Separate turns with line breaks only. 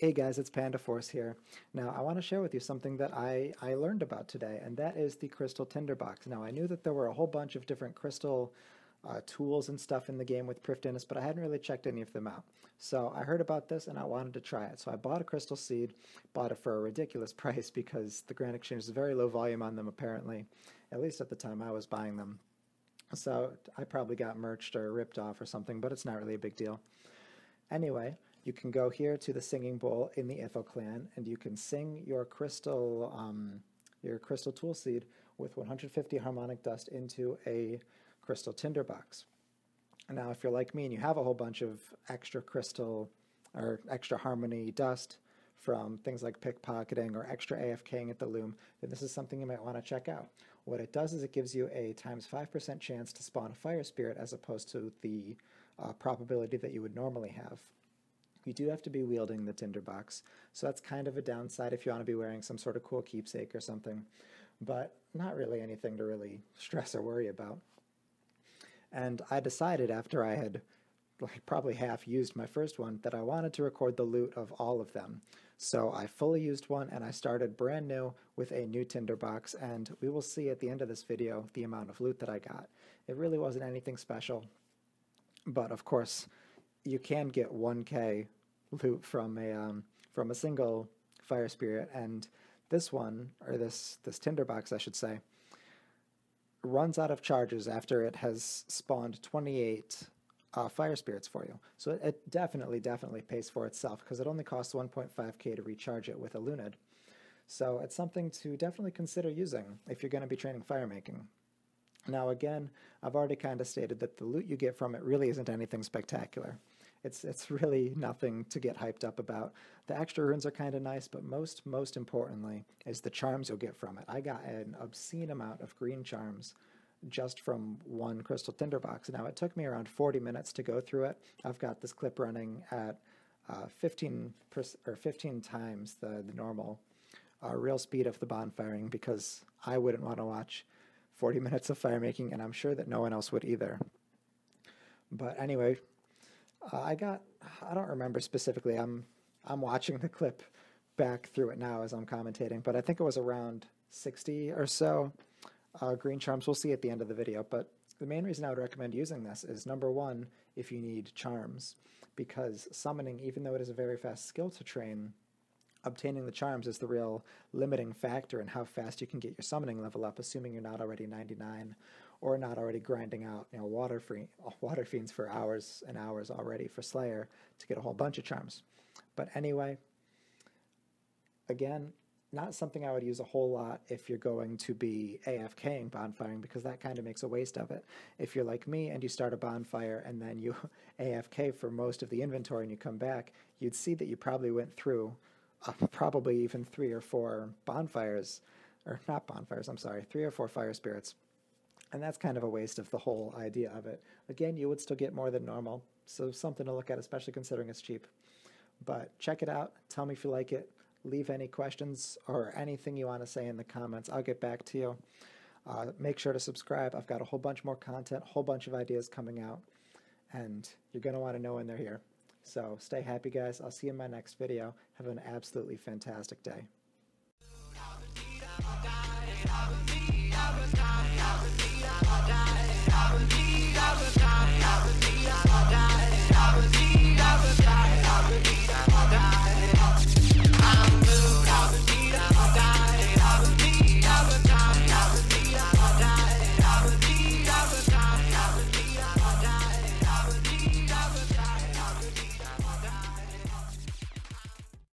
Hey guys, it's Panda Force here. Now, I want to share with you something that I learned about today, and that is the crystal tinderbox. Now, I knew that there were a whole bunch of different crystal tools and stuff in the game with Prifddinas, but I hadn't really checked any of them out. So I heard about this and I wanted to try it. So I bought a crystal seed, bought it for a ridiculous price because the Grand Exchange is very low volume on them apparently, at least at the time I was buying them. So I probably got merched or ripped off or something, but it's not really a big deal. Anyway, you can go here to the singing bowl in the Ithel clan, and you can sing your crystal tool seed with 150 harmonic dust into a crystal tinderbox. Now, if you're like me and you have a whole bunch of extra crystal or extra harmony dust from things like pickpocketing or extra AFKing at the loom, then this is something you might want to check out. What it does is it gives you a times 5% chance to spawn a fire spirit as opposed to the probability that you would normally have. You do have to be wielding the tinderbox, so that's kind of a downside if you want to be wearing some sort of cool keepsake or something, but not really anything to really stress or worry about. And I decided after I had probably half used my first one that I wanted to record the loot of all of them. So I fully used one and I started brand new with a new tinderbox, and we will see at the end of this video the amount of loot that I got. It really wasn't anything special, but of course you can get 1k loot from a single fire spirit, and this one, or this tinderbox I should say, runs out of charges after it has spawned 28 fire spirits for you. So it definitely pays for itself because it only costs 1.5k to recharge it with a Lunid. So it's something to definitely consider using if you're going to be training fire making. Now again, I've already kind of stated that the loot you get from it really isn't anything spectacular. It's really nothing to get hyped up about. The extra runes are kind of nice, but most importantly is the charms you'll get from it. I got an obscene amount of green charms just from one crystal tinderbox. Now it took me around 40 minutes to go through it. I've got this clip running at 15 times the normal real speed of the bonfiring because I wouldn't want to watch 40 minutes of fire making, and I'm sure that no one else would either. But anyway, I don't remember specifically. I'm watching the clip back through it now as I'm commentating, but I think it was around 60 or so green charms. We'll see at the end of the video, but the main reason I would recommend using this is, number one, if you need charms, because summoning, even though it is a very fast skill to train, obtaining the charms is the real limiting factor in how fast you can get your summoning level up, assuming you're not already 99 or not already grinding out, water fiends for hours and hours already for Slayer to get a whole bunch of charms. But anyway, again, not something I would use a whole lot if you're going to be AFKing bonfiring, because that kind of makes a waste of it. If you're like me and you start a bonfire and then you AFK for most of the inventory and you come back, you'd see that you probably went through probably even 3 or 4 bonfires, or not bonfires, I'm sorry, 3 or 4 fire spirits. And that's kind of a waste of the whole idea of it. Again, you would still get more than normal, so something to look at, especially considering it's cheap. But check it out, tell me if you like it, leave any questions or anything you want to say in the comments. I'll get back to you. Make sure to subscribe. I've got a whole bunch more content, a whole bunch of ideas coming out, and you're going to want to know when they're here. So stay happy, guys. I'll see you in my next video. Have an absolutely fantastic day.